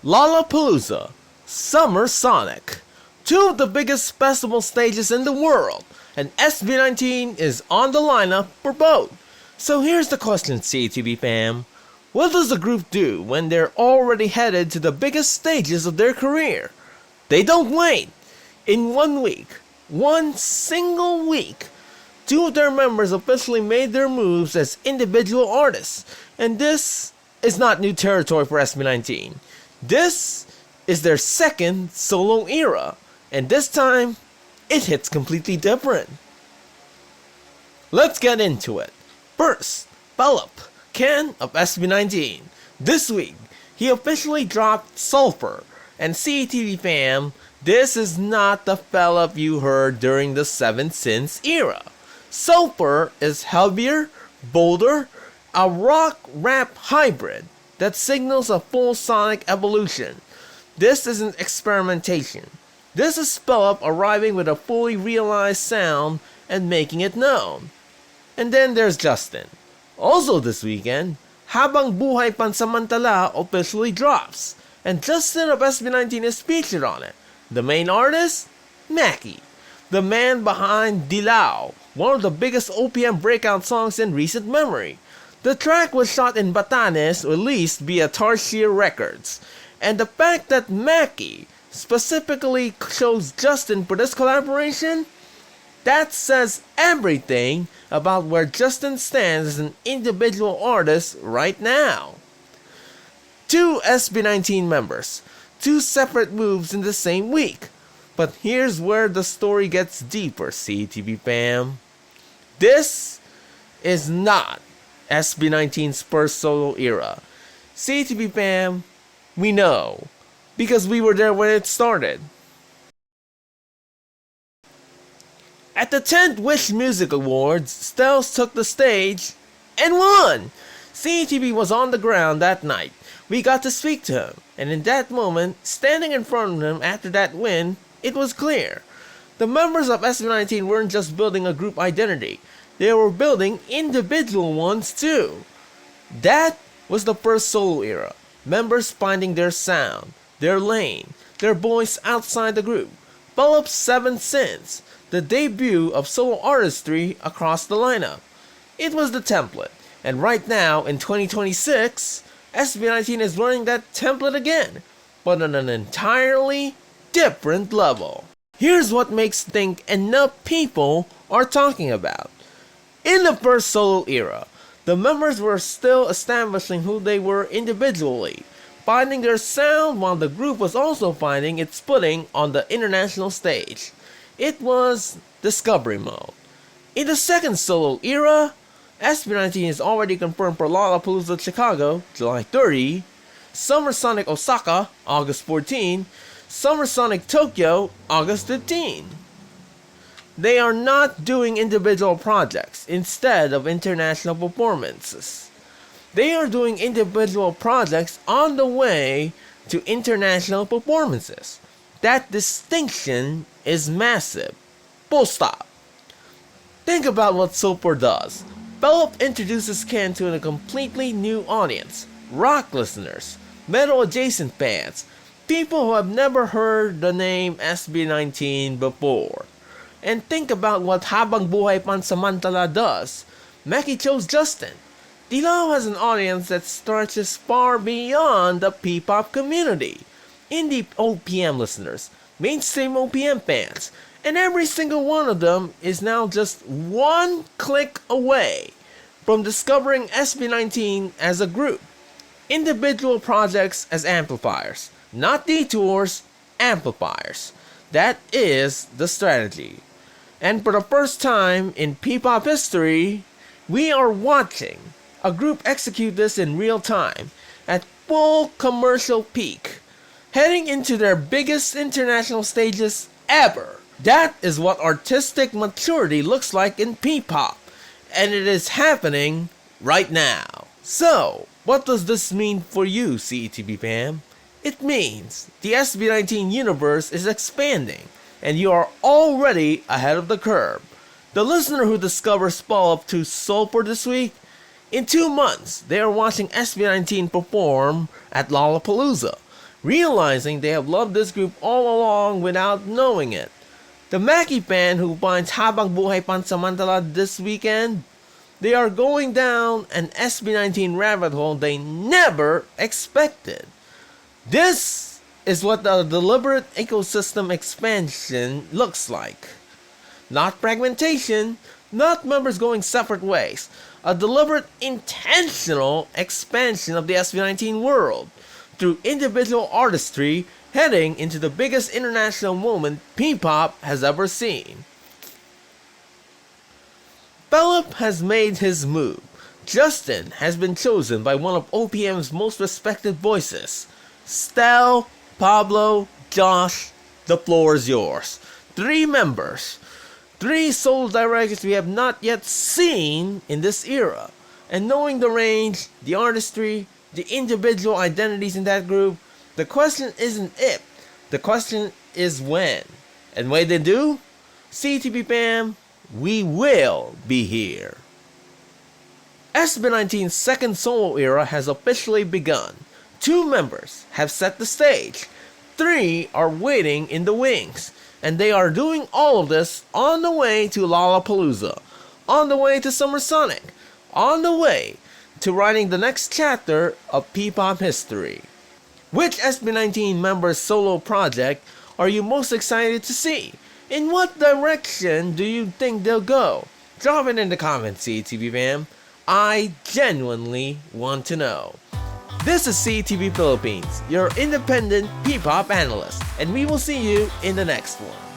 Lollapalooza, Summer Sonic, two of the biggest festival stages in the world, and SB19 is on the lineup for both. So here's the question, CETV fam. What does the group do when they're already headed to the biggest stages of their career? They don't wait. In 1 week, one single week, two of their members officially made their moves as individual artists, and this is not new territory for SB19. This is their second solo era, and this time, it hits completely different. Let's get into it. First, FELIP, Ken of SB19. This week, he officially dropped SULFUR, and CETV fam, this is not the FELIP you heard during the Seven Sins era. SULFUR is heavier, bolder, a rock-rap hybrid that signals a full sonic evolution. This isn't experimentation. This is FELIP arriving with a fully realized sound and making it known. And then there's Justin. Also this weekend, Habangbuhay Pansamantala officially drops, and Justin of SB19 is featured on it. The main artist? Maki, the man behind Dilaw, one of the biggest OPM breakout songs in recent memory. The track was shot in Batanes, released via Tarsier Records, and the fact that Maki specifically chose Justin for this collaboration, that says everything about where Justin stands as an individual artist right now. Two SB19 members, two separate moves in the same week. But here's where the story gets deeper, CETV fam. This is not SB19's first solo era. CETV fam, we know, because we were there when it started. At the 10th Wish Music Awards, Stells took the stage and won! CETV was on the ground that night. We got to speak to him, and in that moment, standing in front of him after that win, it was clear. The members of SB19 weren't just building a group identity, they were building individual ones too. That was the first solo era. Members finding their sound, their lane, their voice outside the group. FELIP's Seven Sins, the debut of solo artistry across the lineup. It was the template, and right now in 2026, SB19 is running that template again, but on an entirely different level. Here's what makes think enough people are talking about. In the first solo era, the members were still establishing who they were individually, finding their sound while the group was also finding its footing on the international stage. It was discovery mode. In the second solo era, SB19 is already confirmed for Lollapalooza Chicago, July 30, Summer Sonic Osaka, August 14, Summer Sonic Tokyo, August 15. They are not doing individual projects instead of international performances. They are doing individual projects on the way to international performances. That distinction is massive. Full stop. Think about what SULFUR does. FELIP introduces Ken to a completely new audience. Rock listeners, metal adjacent fans, people who have never heard the name SB19 before. And think about what habangbuhay pansamantala does. Maki chose Justin. Dilaw has an audience that stretches far beyond the P-pop community. Indie OPM listeners, mainstream OPM fans, and every single one of them is now just one click away from discovering SB19 as a group. Individual projects as amplifiers, not detours, amplifiers. That is the strategy. And for the first time in P-pop history, we are watching a group execute this in real time at full commercial peak, heading into their biggest international stages ever. That is what artistic maturity looks like in P-pop, and it is happening right now. So, what does this mean for you, CETV fam? It means the SB19 universe is expanding, and you are already ahead of the curve. The listener who discovers FELIP to SULFUR this week, in 2 months, they are watching SB19 perform at Lollapalooza. realizing they have loved this group all along without knowing it. The Maki fan who finds habangbuhay pansamantala this weekend, they are going down an SB19 rabbit hole they never expected. This is what the deliberate ecosystem expansion looks like. Not fragmentation, not members going separate ways. A deliberate, intentional expansion of the SB19 world through individual artistry heading into the biggest international moment PPOP has ever seen. FELIP has made his move. Justin has been chosen by one of OPM's most respected voices. Stel, Pablo, Josh, the floor is yours. 3 members. 3 soul directors we have not yet seen in this era. And knowing the range, the artistry, the individual identities in that group, the question isn't if, the question is when. And when they do, CETV fam, we will be here. SB19's second solo era has officially begun. 2 members have set the stage. 3 are waiting in the wings. And they are doing all of this on the way to Lollapalooza, on the way to Summer Sonic, on the way to writing the next chapter of P-pop history. Which SB19 member's solo project are you most excited to see? In what direction do you think they'll go? Drop it in the comments, CETV fam. I genuinely want to know. This is CETV Philippines, your independent P-pop analyst, and we will see you in the next one.